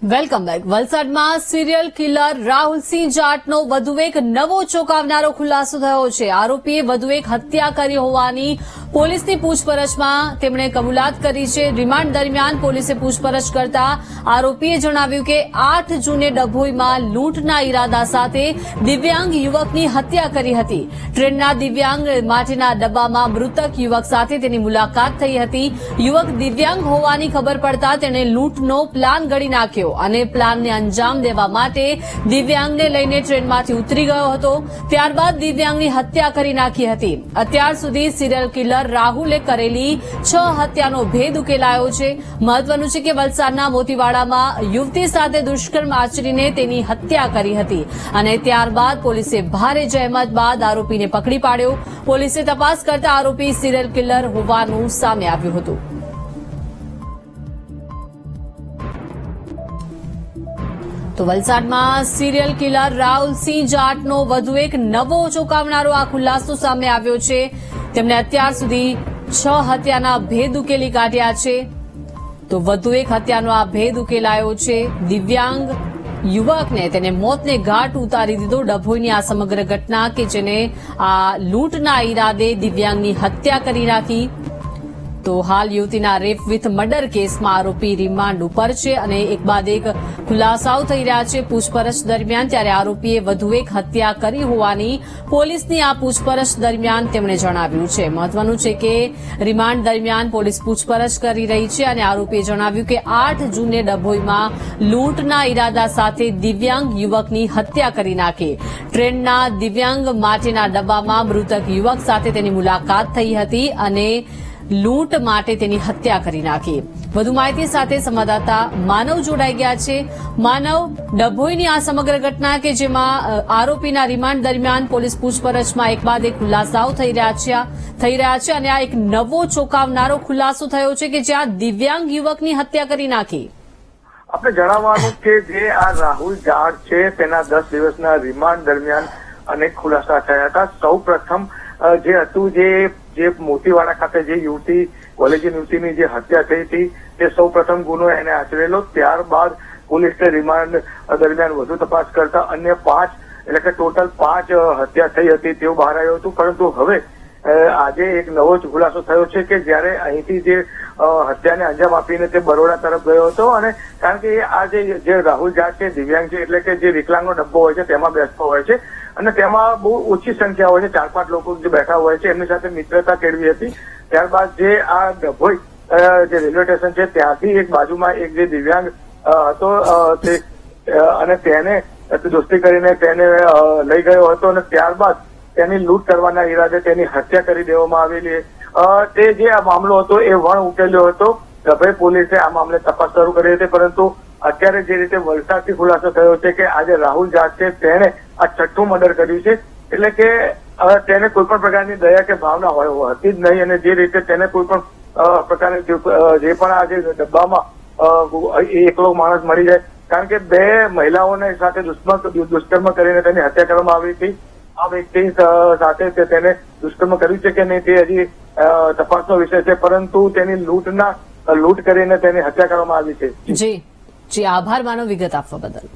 Welcome back. વલસાડમાં serial killer Rahulsinh જાટનો વધુ એક નવો ચોંકાવનારો ખુલાસો થયો છે. આરોપીએ વધુ એક હત્યા કરી હોવાની પોલીસની પૂછપરછમાં તેમણે કબૂલાત કરી છે. રિમાન્ડ દરમિયાન પોલીસે પૂછપરછ કરતા આરોપીએ જણાવ્યું કે 8 જૂને ડભોઈમાં લૂંટના ઈરાદા સાથે દિવ્યાંગ યુવકની હત્યા કરી હતી. ટ્રેનના દિવ્યાંગ માટેના ડબ્બામાં મૃતક યુવક સાથે તેની મુલાકાત થઈ હતી. યુવક દિવ્યાંગ હોવાની ખબર પડતા તેણે લૂંટનો પ્લાન ઘડી નાખ્યો અને પ્લાનને અંજામ દેવા માટે દિવ્યાંગને લઈને ટ્રેનમાંથી ઉતરી ગયો હતો. ત્યારબાદ દિવ્યાંગની હત્યા કરી નાખી હતી. અત્યાર સુધી સિરિયલ કિલર રાહુલે કરેલી 6 હત્યાનો ભેદ ઉકેલાયો છે. મહત્વનું છે કે વલસાડના મોતીવાડામાં યુવતી સાથે દુષ્કર્મ આચરીને તેની હત્યા કરી હતી અને ત્યારબાદ પોલીસે ભારે જહેમત બાદ આરોપીને પકડી પાડ્યો. પોલીસે તપાસ કરતા આરોપી સિરિયલ કિલર હોવાનું સામે આવ્યું હતું. તો વલસાડમાં સિરિયલ કિલર રાહુલસિંહ જાટનો વધુ એક નવો ચોંકાવનારો આ ખુલાસો સામે આવ્યો છે. તેમણે અત્યાર સુધી 6 હત્યાના ભેદ ઉકેલી કાઢ્યા છે. તો વધુ એક હત્યાનો આ ભેદ ઉકેલાયો છે. દિવ્યાંગ યુવકને તેને મોતને ઘાટ ઉતારી દીધો. ડભોઈની આ સમગ્ર ઘટના કે જેને આ લૂંટના ઈરાદે દિવ્યાંગની હત્યા કરી નાખી. તો હાલ યુવતીના રેપ વિથ મર્ડર કેસમાં આરોપી રિમાન્ડ ઉપર છે અને એક બાદ એક ખુલાસાઓ થઈ રહ્યા છે પૂછપરછ દરમિયાન. ત્યારે આરોપીએ વધુ એક હત્યા કરી હોવાની પોલીસની આ પૂછપરછ દરમિયાન તેમણે જણાવ્યું છે. મહત્વનું છે કે રિમાન્ડ દરમિયાન પોલીસ પૂછપરછ કરી રહી છે અને આરોપીએ જણાવ્યું કે 8 જૂને ડભોઈમાં લૂંટના ઈરાદા સાથે દિવ્યાંગ યુવકની હત્યા કરી નાખી. ટ્રેનના દિવ્યાંગ માટેના ડબ્બામાં મૃતક યુવક સાથે તેની મુલાકાત થઈ હતી અને લૂંટ માટે તેની હત્યા કરી નાખી. વધુ માહિતી સાથે સંવાદદાતા માનવ જોડાઈ ગયા છે. માનવ, ડભોઈની આ સમગ્ર ઘટના કે જેમાં આરોપીના રિમાન્ડ દરમિયાન પોલીસ પૂછપરછમાં એક બાદ એક ખુલાસાઓ થઈ રહ્યા છે અને આ એક નવો ચોંકાવનારો ખુલાસો થયો છે કે જ્યાં દિવ્યાંગ યુવકની હત્યા કરી નાખી. આપણે જણાવવાનું કે જે આ રાહુલ જાટ છે તેના 10 દિવસના રિમાન્ડ દરમિયાન અનેક ખુલાસા થયા હતા. સૌ પ્રથમ જે હતું જે મોતીવાડા ખાતે જે યુવતી કોલેજની યુવતીની જે હત્યા થઈ હતી તે સૌ પ્રથમ ગુનો એને આચરેલો. ત્યારબાદ પોલીસે રિમાન્ડ દરમિયાન વધુ તપાસ કરતા અન્ય 5 એટલે કે ટોટલ 5 હત્યા થઈ હતી તેવું બહાર આવ્યું હતું. પરંતુ હવે આજે એક નવો ખુલાસો થયો છે કે જ્યારે અહીંથી જે હત્યાને અંજામ આપીને તે બરોડા તરફ ગયો હતો અને કારણ કે આ જે રાહુલ જાટ છે દિવ્યાંગ છે એટલે કે જે વિકલાંગનો ડબ્બો હોય છે તેમાં બેસતો હોય છે અને તેમાં બહુ ઓછી સંખ્યા હોય છે. 4-5 લોકો જે બેઠા હોય છે એમની સાથે મિત્રતા કેળવી હતી. ત્યારબાદ જે આ ડભોઈ જે રેલવે સ્ટેશન છે ત્યાંથી એક બાજુમાં એક જે દિવ્યાંગ હતો અને તેને દોસ્તી કરીને તેને લઈ ગયો હતો અને ત્યારબાદ તેની લૂંટ કરવાના ઈરાદે તેની હત્યા કરી દેવામાં આવેલી. તે જે આ મામલો હતો એ વણ ઉકેલ્યો હતો. ડભોઈ પોલીસે આ મામલે તપાસ શરૂ કરી હતી પરંતુ અત્યારે જે રીતે વલસાડથી ખુલાસો થયો છે કે આજે રાહુલ જાટ છે તેણે આ 6થું મર્ડર કર્યું છે. એટલે કે તેને કોઈ પણ પ્રકારની દયા કે ભાવના હતી જ નહીં અને જે રીતે તેને કોઈ પણ પ્રકારની જે પણ આ જે ડબ્બામાં એકલો માણસ મરી જાય કારણ કે 2 મહિલાઓને સાથે દુષ્કર્મ કરીને તેની હત્યા કરવામાં આવી હતી. આ વ્યક્તિ સાથે તેને દુષ્કર્મ કર્યું છે કે નહીં તે હજી તપાસનો વિષય છે પરંતુ તેની લૂંટ કરીને તેની હત્યા કરવામાં આવી છે. જી આભાર માનવ વિગત આપવા બદલ.